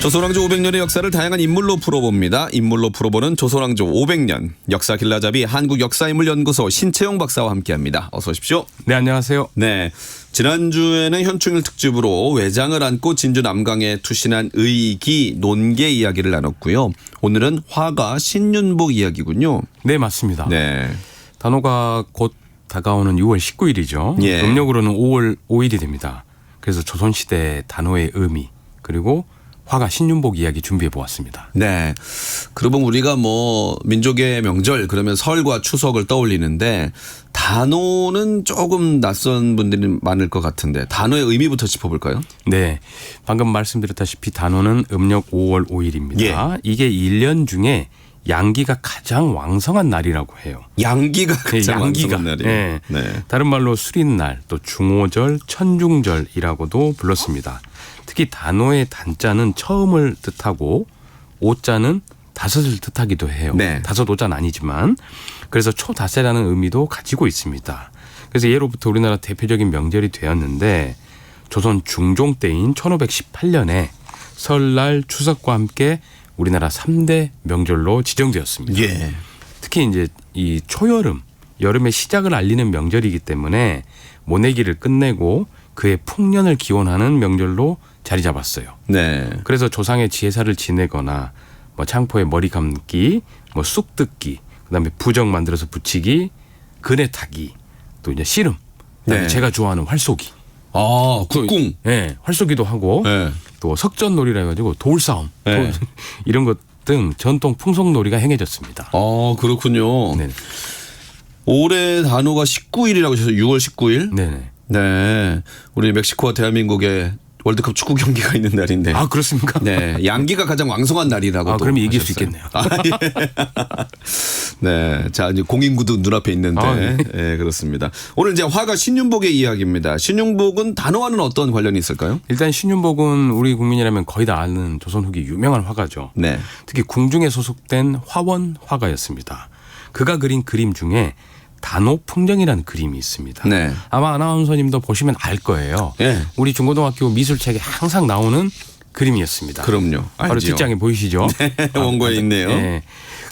조선왕조 500년의 역사를 다양한 인물로 풀어봅니다. 인물로 풀어보는 조선왕조 500년 역사 길라잡이 한국역사인물연구소 신채용 박사와 함께합니다. 어서 오십시오. 네, 안녕하세요. 네, 지난주에는 현충일 특집으로 외장을 안고 진주 남강에 투신한 의기, 논계 이야기를 나눴고요. 오늘은 화가 신윤복 이야기군요. 네, 맞습니다. 네, 단오가 곧 다가오는 6월 19일이죠. 예. 음력으로는 5월 5일이 됩니다. 그래서 조선시대 단오의 의미 그리고 화가 신윤복 이야기 준비해 보았습니다. 네. 그러면 우리가 뭐 민족의 명절 그러면 설과 추석을 떠올리는데 단오는 조금 낯선 분들이 많을 것 같은데 단오의 의미부터 짚어볼까요? 네, 방금 말씀드렸다시피 단오는 음력 5월 5일입니다. 예. 이게 1년 중에 양기가 가장 왕성한 날이라고 해요. 양기가 가장 왕성한 날이에요. 네. 네. 다른 말로 수린날, 또 중오절, 천중절이라고도 불렀습니다. 특히 단오의 단자는 처음을 뜻하고 오자는 다섯을 뜻하기도 해요. 네. 다섯 오자는 아니지만 그래서 초다세라는 의미도 가지고 있습니다. 그래서 예로부터 우리나라 대표적인 명절이 되었는데 조선 중종 때인 1518년에 설날, 추석과 함께 우리나라 3대 명절로 지정되었습니다. 예. 특히 이제 이 초여름, 여름의 시작을 알리는 명절이기 때문에 모내기를 끝내고 그의 풍년을 기원하는 명절로 자리 잡았어요. 네. 그래서 조상의 제사를 지내거나 뭐 창포에 머리 감기, 뭐 쑥 뜯기, 그다음에 부적 만들어서 붙이기, 그네 타기, 또 이제 씨름, 그다음에 네. 제가 좋아하는 활쏘기. 아, 국궁. 네, 활쏘기도 하고 네. 또 석전놀이라 해가지고 돌싸움, 네. 이런 것 등 전통 풍속놀이가 행해졌습니다. 아, 그렇군요. 네, 올해 단오가 19일이라고 하셔서 6월 19일. 네. 네. 우리 멕시코와 대한민국의 월드컵 축구 경기가 있는 날인데. 아, 그렇습니까? 네. 양기가 가장 왕성한 날이라고. 아, 또 그러면 이길 하셨어요. 수 있겠네요. 아, 예. 네. 자, 이제 공인구도 눈앞에 있는데. 아, 네. 네, 그렇습니다. 오늘 이제 화가 신윤복의 이야기입니다. 신윤복은 단오와는 어떤 관련이 있을까요? 일단 신윤복은 우리 국민이라면 거의 다 아는 조선 후기 유명한 화가죠. 네. 특히 궁중에 소속된 화원 화가였습니다. 그가 그린 그림 중에 단오풍정이라는 그림이 있습니다. 네. 아마 아나운서님도 보시면 알 거예요. 네. 우리 중고등학교 미술책에 항상 나오는 그림이었습니다. 그럼요. 바로 알지요. 뒷장에 보이시죠? 원고에 있네요. 네.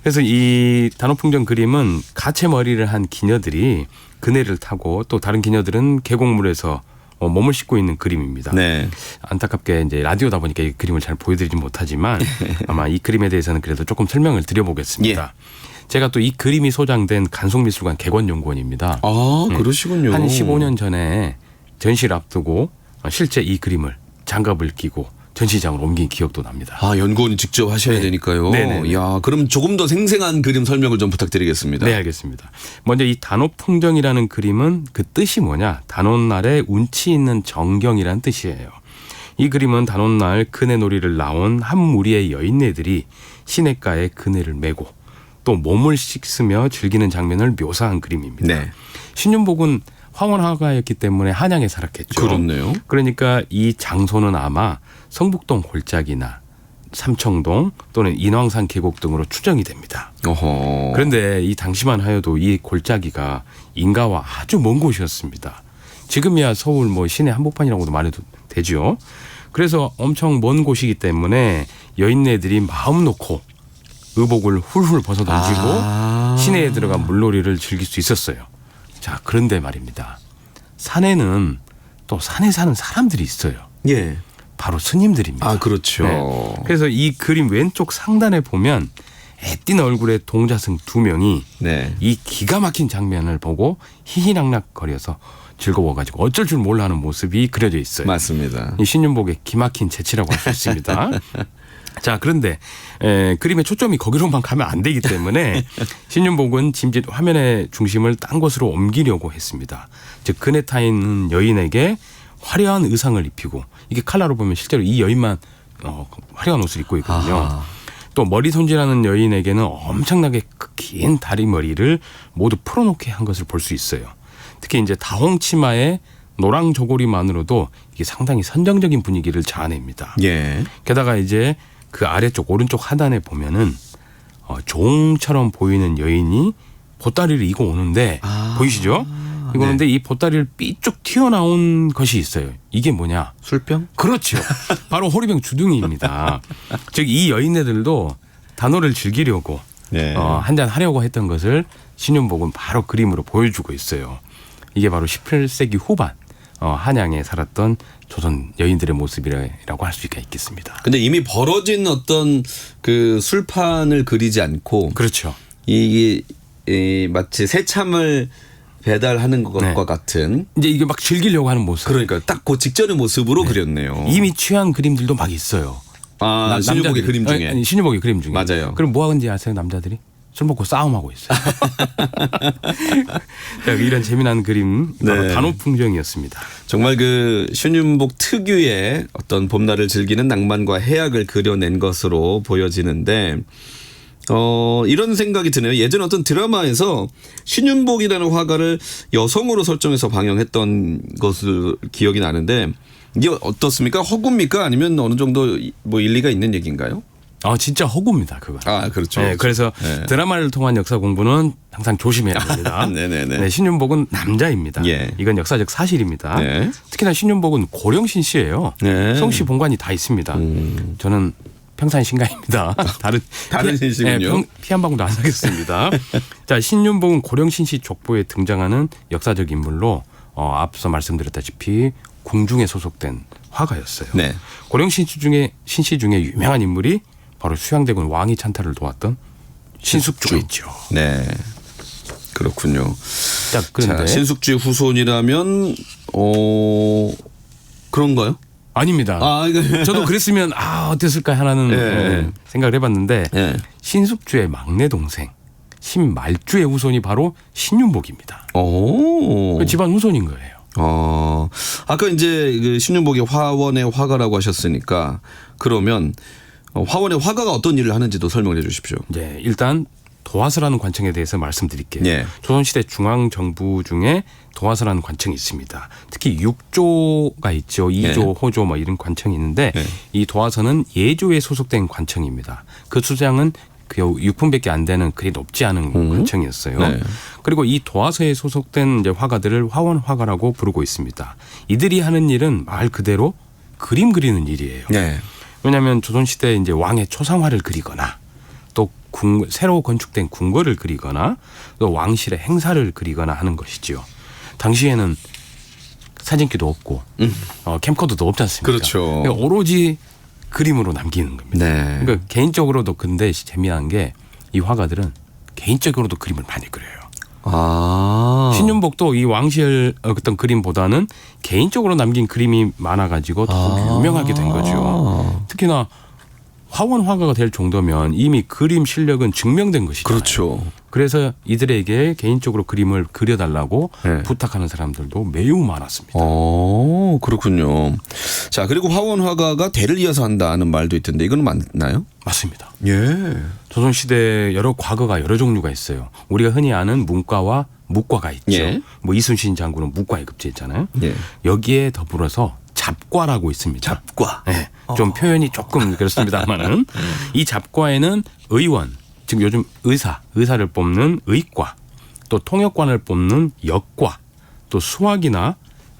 그래서 이 단오풍정 그림은 가채 머리를 한 기녀들이 그네를 타고 또 다른 기녀들은 계곡물에서 몸을 씻고 있는 그림입니다. 네. 안타깝게 이제 라디오다 보니까 이 그림을 잘 보여드리지 못하지만 아마 이 그림에 대해서는 그래도 조금 설명을 드려보겠습니다. 제가 또 이 그림이 소장된 간송미술관 객원연구원입니다. 아, 그러시군요. 한 15년 전에 전시를 앞두고 실제 이 그림을 장갑을 끼고 전시장으로 옮긴 기억도 납니다. 아, 연구원이 직접 하셔야 네. 되니까요. 네네네. 야, 그럼 조금 더 생생한 그림 설명을 좀 부탁드리겠습니다. 네, 알겠습니다. 먼저 이 단오풍정이라는 그림은 그 뜻이 뭐냐? 단오날에 운치 있는 정경이라는 뜻이에요. 이 그림은 단오날 그네놀이를 나온 한 무리의 여인네들이 시냇가에 그네를 메고 또 몸을 씻으며 즐기는 장면을 묘사한 그림입니다. 네. 신윤복은 화원 화가였기 때문에 한양에 살았겠죠. 그렇네요. 그러니까 이 장소는 아마 성북동 골짜기나 삼청동 또는 인왕산 계곡 등으로 추정이 됩니다. 어허. 그런데 이 당시만 하여도 이 골짜기가 인가와 아주 먼 곳이었습니다. 지금이야 서울 뭐 시내 한복판이라고도 말해도 되죠. 그래서 엄청 먼 곳이기 때문에 여인네들이 마음 놓고 의복을 훌훌 벗어던지고 시내에 들어가 물놀이를 즐길 수 있었어요. 자, 그런데 말입니다. 산에는 또 산에 사는 사람들이 있어요. 예. 바로 스님들입니다. 아, 그렇죠. 네. 그래서 이 그림 왼쪽 상단에 보면 애띤 얼굴의 동자승 2명이 네. 이 기가 막힌 장면을 보고 희희낙낙거려서 즐거워가지고 어쩔 줄 몰라 하는 모습이 그려져 있어요. 맞습니다. 이 신윤복의 기막힌 재치라고 할 수 있습니다. 자, 그런데 그림의 초점이 거기로만 가면 안 되기 때문에 신윤복은 짐짓 화면의 중심을 딴 곳으로 옮기려고 했습니다. 즉 그네 타 있는 여인에게 화려한 의상을 입히고 이게 칼라로 보면 실제로 이 여인만 화려한 옷을 입고 있거든요. 아하. 또 머리 손질하는 여인에게는 엄청나게 긴 다리머리를 모두 풀어놓게 한 것을 볼 수 있어요. 특히 이제 다홍 치마에 노랑 저고리만으로도 이게 상당히 선정적인 분위기를 자아냅니다. 예. 게다가 이제 그 아래쪽 오른쪽 하단에 보면은 종처럼 보이는 여인이 보따리를 이고 오는데 보이시죠? 그런데 이 보따리를 삐쭉 튀어나온 것이 있어요. 이게 뭐냐? 술병? 그렇죠. 바로 호리병 주둥이입니다. 즉 이 여인네들도 단오를 즐기려고 네. 한잔 하려고 했던 것을 신윤복은 바로 그림으로 보여주고 있어요. 이게 바로 18세기 후반 한양에 살았던 조선 여인들의 모습이라고 할 수가 있겠습니다. 근데 이미 벌어진 어떤 그 술판을 그리지 않고 그렇죠. 이게 마치 새참을 배달하는 것과 네. 같은 이제 이게 막 즐기려고 하는 모습. 그러니까 딱 그 직전의 모습으로 그렸네요. 이미 취한 그림들도 막 있어요. 아, 신유복의 그림 중에. 아니, 신유복의 그림 중에. 맞아요. 그럼 뭐 하는지 아세요, 남자들이? 술 먹고 싸움하고 있어요. 자, 이런 재미난 그림 바로 네. 단오풍경이었습니다. 정말 그 신윤복 특유의 어떤 봄날을 즐기는 낭만과 해악을 그려낸 것으로 보여지는데 이런 생각이 드네요. 예전 어떤 드라마에서 신윤복이라는 화가를 여성으로 설정해서 방영했던 것을 기억이 나는데 이게 어떻습니까? 허구입니까? 아니면 어느 정도 뭐 일리가 있는 얘기인가요? 진짜 허구입니다, 그건. 아, 그렇죠. 네, 그래서 네. 드라마를 통한 역사 공부는 항상 조심해야 됩니다. 네네네. 네, 신윤복은 남자입니다. 예. 이건 역사적 사실입니다. 네. 특히나 신윤복은 고령신 씨예요. 네. 성씨 본관이 다 있습니다. 저는 평산 신가입니다. 다른 신씨군요. 피 한 방울도 안 사겠습니다. 자, 신윤복은 고령신 씨 족보에 등장하는 역사적 인물로 앞서 말씀드렸다시피 궁중에 소속된 화가였어요. 네. 고령신 씨 중에 유명한 인물이 바로 수양대군 왕이 찬탈을 도왔던 신숙주가 있죠. 네. 그렇군요. 자, 그런데 자, 신숙주의 후손이라면 그런가요? 아닙니다. 이거 저도 그랬으면 어땠을까 하는 네. 생각을 해봤는데 네. 신숙주의 막내 동생 신말주의 후손이 바로 신윤복입니다. 오. 그 집안 후손인 거예요. 아까 이제 그 신윤복이 화원의 화가라고 하셨으니까 그러면 화원의 화가가 어떤 일을 하는지도 설명을 해 주십시오. 이제 일단 도화서라는 관청에 대해서 말씀드릴게요. 네. 조선시대 중앙정부 중에 도화서라는 관청이 있습니다. 특히 육조가 있죠. 이조, 네. 호조 뭐 이런 관청이 있는데 네. 이 도화서는 예조에 소속된 관청입니다. 그 수장은 그 6품밖에 안 되는 그리 높지 않은 관청이었어요. 네. 그리고 이 도화서에 소속된 이제 화가들을 화원화가라고 부르고 있습니다. 이들이 하는 일은 말 그대로 그림 그리는 일이에요. 네. 왜냐하면 조선시대 이제 왕의 초상화를 그리거나 또 새로 건축된 궁궐을 그리거나 또 왕실의 행사를 그리거나 하는 것이지요. 당시에는 사진기도 없고 캠코더도 없지 않습니까? 그렇죠. 그러니까 오로지 그림으로 남기는 겁니다. 네. 그러니까 개인적으로도 근데 재미난 게 이 화가들은 개인적으로도 그림을 많이 그려요. 신윤복도 이 왕실 어떤 그림보다는 개인적으로 남긴 그림이 많아가지고 더 유명하게 된 거죠. 특히나 화원 화가가 될 정도면 이미 그림 실력은 증명된 것이죠. 그렇죠. 그래서 이들에게 개인적으로 그림을 그려달라고 네. 부탁하는 사람들도 매우 많았습니다. 그렇군요. 자, 그리고 화원 화가가 대를 이어서 한다는 말도 있던데 이건 맞나요? 맞습니다. 예. 조선시대 여러 과거가 여러 종류가 있어요. 우리가 흔히 아는 문과와 무과가 있죠. 예. 뭐 이순신 장군은 무과에 급제했잖아요. 예. 여기에 더불어서 잡과라고 있습니다. 잡과. 네, 좀 표현이 조금 그렇습니다만은 이 잡과에는 의원, 즉 요즘 의사를 뽑는 의과, 또 통역관을 뽑는 역과, 또 수학이나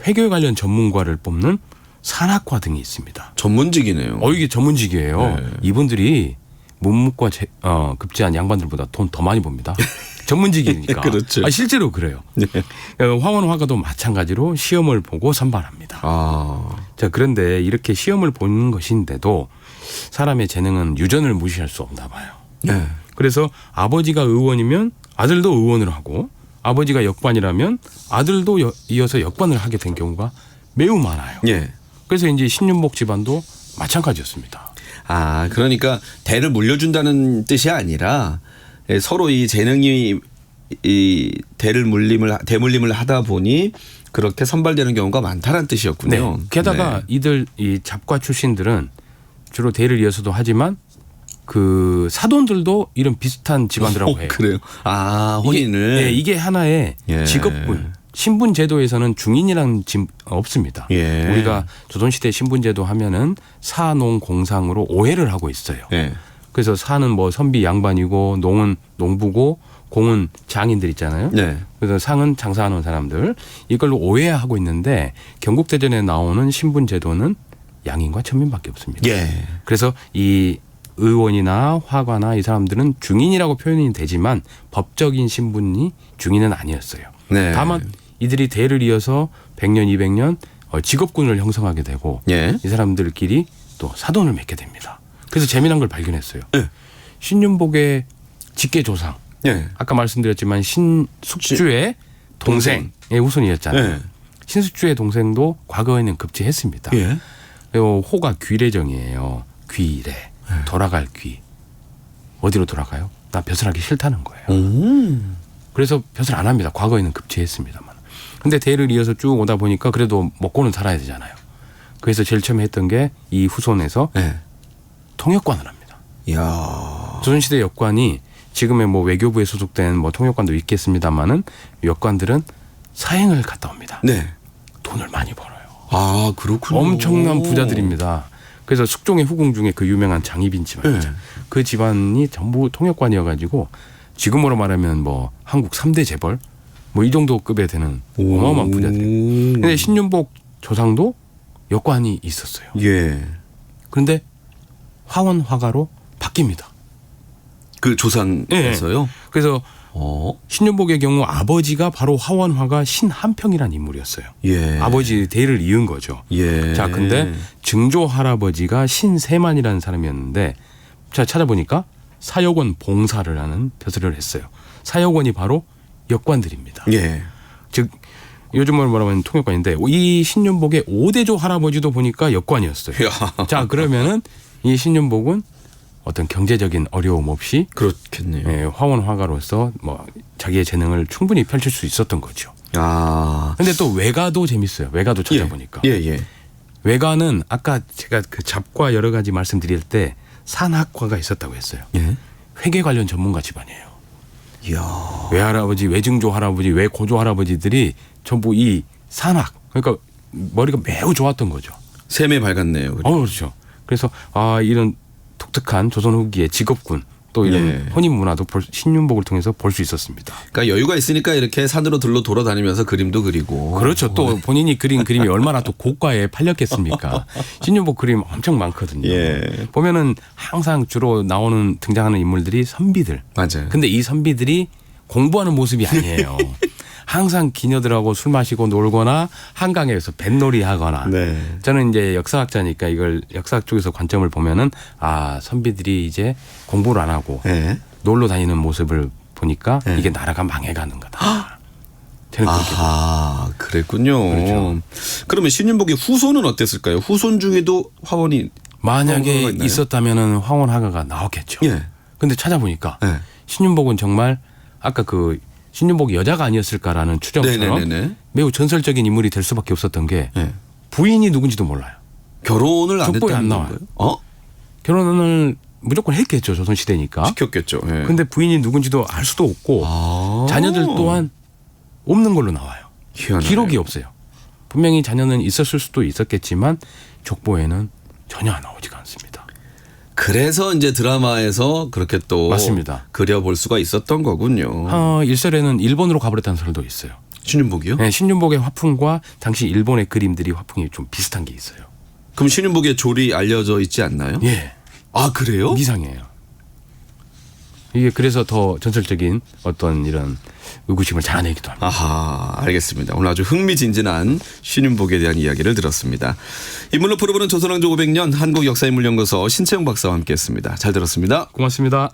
회계 관련 전문가를 뽑는 산학과 등이 있습니다. 전문직이네요. 이게 전문직이에요. 네. 이분들이 문무과 급제한 양반들보다 돈 더 많이 법니다. 전문직이니까. 그렇죠. 실제로 그래요. 네. 화원 화가도 마찬가지로 시험을 보고 선발합니다. 자, 그런데 이렇게 시험을 보는 것인데도 사람의 재능은 유전을 무시할 수 없나 봐요. 네. 그래서 아버지가 의원이면 아들도 의원을 하고 아버지가 역관이라면 아들도 이어서 역관을 하게 된 경우가 매우 많아요. 예. 그래서 이제 신윤복 집안도 마찬가지였습니다. 그러니까 대를 물려준다는 뜻이 아니라 서로 이 재능이 이 대물림을 하다 보니 그렇게 선발되는 경우가 많다는 뜻이었군요. 네. 게다가 네. 이들 이 잡과 출신들은 주로 대를 이어서도 하지만 그 사돈들도 이런 비슷한 집안들하고 해요. 그래요. 혼인을. 이게 하나의 예. 직업군. 신분 제도에서는 중인이라는 집 없습니다. 예. 우리가 조선시대 신분 제도 하면은 사농 공상으로 오해를 하고 있어요. 예. 그래서 사는 뭐 선비 양반이고 농은 농부고 공은 장인들 있잖아요. 네. 그래서 상은 장사하는 사람들 이걸로 오해하고 있는데 경국대전에 나오는 신분 제도는 양인과 천민밖에 없습니다. 예. 그래서 이 의원이나 화가나 이 사람들은 중인이라고 표현이 되지만 법적인 신분이 중인은 아니었어요. 네. 다만 이들이 대를 이어서 100년, 200년 직업군을 형성하게 되고 예. 이 사람들끼리 또 사돈을 맺게 됩니다. 그래서 재미난 걸 발견했어요. 네. 신윤복의 직계조상 예. 아까 말씀드렸지만 신숙주의 동생의 후손이었잖아요. 예. 신숙주의 동생도 과거에는 급제했습니다. 예. 호가 귀래정이에요. 귀래. 돌아갈 귀. 어디로 돌아가요? 나 벼슬하기 싫다는 거예요. 그래서 벼슬 안 합니다. 과거에는 급제했습니다만. 근데 대를 이어서 쭉 오다 보니까 그래도 먹고는 살아야 되잖아요. 그래서 제일 처음에 했던 게 이 후손에서 예. 통역관을 합니다. 이야. 조선시대 역관이 지금의 뭐 외교부에 소속된 뭐 통역관도 있겠습니다만은 역관들은 사행을 갔다 옵니다. 네. 돈을 많이 벌어요. 아, 그렇군요. 엄청난 부자들입니다. 그래서 숙종의 후궁 중에 그 유명한 장희빈 집안이죠. 네. 그 집안이 전부 통역관이어가지고 지금으로 말하면 뭐 한국 3대 재벌 뭐 이 정도 급에 되는 어마어마한 부자들이에요. 근데 신윤복 조상도 역관이 있었어요. 예. 그런데 화원 화가로 바뀝니다. 그 조상에서요? 그래서 어. 신윤복의 경우 아버지가 바로 화원 화가 신한평이라는 인물이었어요. 예. 아버지 대를 이은 거죠. 예. 자, 근데 증조 할아버지가 신세만이라는 사람이었는데 제가 찾아보니까 사역원 봉사를 하는 벼슬을 했어요. 사역원이 바로 역관들입니다. 예. 즉 요즘으로 말하면 통역관인데 이 신윤복의 5대조 할아버지도 보니까 역관이었어요. 야. 자, 그러면은 이 신윤복은 어떤 경제적인 어려움 없이 그렇겠네요. 화원 화가로서 뭐 자기의 재능을 충분히 펼칠 수 있었던 거죠. 아. 근데 또 외가도 재밌어요. 외가도 찾아보니까. 예, 예. 외가는 아까 제가 그 잡과 여러 가지 말씀드릴 때 산학과가 있었다고 했어요. 예. 회계 관련 전문가 집안이에요. 이야. 외할아버지, 외증조 할아버지, 외고조 할아버지들이 전부 이 산학, 그러니까 머리가 매우 좋았던 거죠. 셈에 밝았네요. 그렇죠. 그래서 이런 독특한 조선 후기의 직업군 또 이런 예. 혼인 문화도 신윤복을 통해서 볼 수 있었습니다. 그러니까 여유가 있으니까 이렇게 산으로 들러 돌아다니면서 그림도 그리고. 그렇죠. 또 본인이 그린 그림이 얼마나 또 고가에 팔렸겠습니까? 신윤복 그림 엄청 많거든요. 예. 보면은 항상 주로 나오는 등장하는 인물들이 선비들. 맞아요. 근데 이 선비들이 공부하는 모습이 아니에요. 항상 기녀들하고 술 마시고 놀거나 한강에서 뱃놀이 하거나. 네. 저는 이제 역사학자니까 이걸 역사학 쪽에서 관점을 보면은 선비들이 이제 공부를 안 하고 예. 놀러 다니는 모습을 보니까 네. 이게 나라가 망해가는 거다. 저는 그렇게 아, 그랬군요. 그렇죠. 그러면 신윤복의 후손은 어땠을까요? 후손 중에도 화원이 만약에 화가가 있나요? 있었다면은 황원 화가가 나왔겠죠. 예. 근데 찾아보니까 예. 신윤복은 정말 아까 그 신윤복이 여자가 아니었을까라는 추정처럼 네네네. 매우 전설적인 인물이 될 수밖에 없었던 게 예. 부인이 누군지도 몰라요. 결혼을 안 족보에 안 했다는 나와요. 건가요? 결혼을 무조건 했겠죠. 조선시대니까. 시켰겠죠. 예. 근데 부인이 누군지도 알 수도 없고 아. 자녀들 또한 없는 걸로 나와요. 희한하네요. 기록이 없어요. 분명히 자녀는 있었을 수도 있었겠지만 족보에는 전혀 나오지가 않습니다. 그래서 이제 드라마에서 그렇게 또 맞습니다. 그려볼 수가 있었던 거군요. 일설에는 일본으로 가버렸다는 설도 있어요. 신윤복이요? 네, 신윤복의 화풍과 당시 일본의 그림들이 화풍이 좀 비슷한 게 있어요. 그럼 신윤복의 조리 알려져 있지 않나요? 예, 아, 그래요? 이상해요. 이게 그래서 더 전설적인 어떤 이런 의구심을 자아내기도 합니다. 아하, 알겠습니다. 오늘 아주 흥미진진한 신윤복에 대한 이야기를 들었습니다. 인물로 풀어보는 조선왕조 500년 한국역사인물연구소 신채영 박사와 함께했습니다. 잘 들었습니다. 고맙습니다.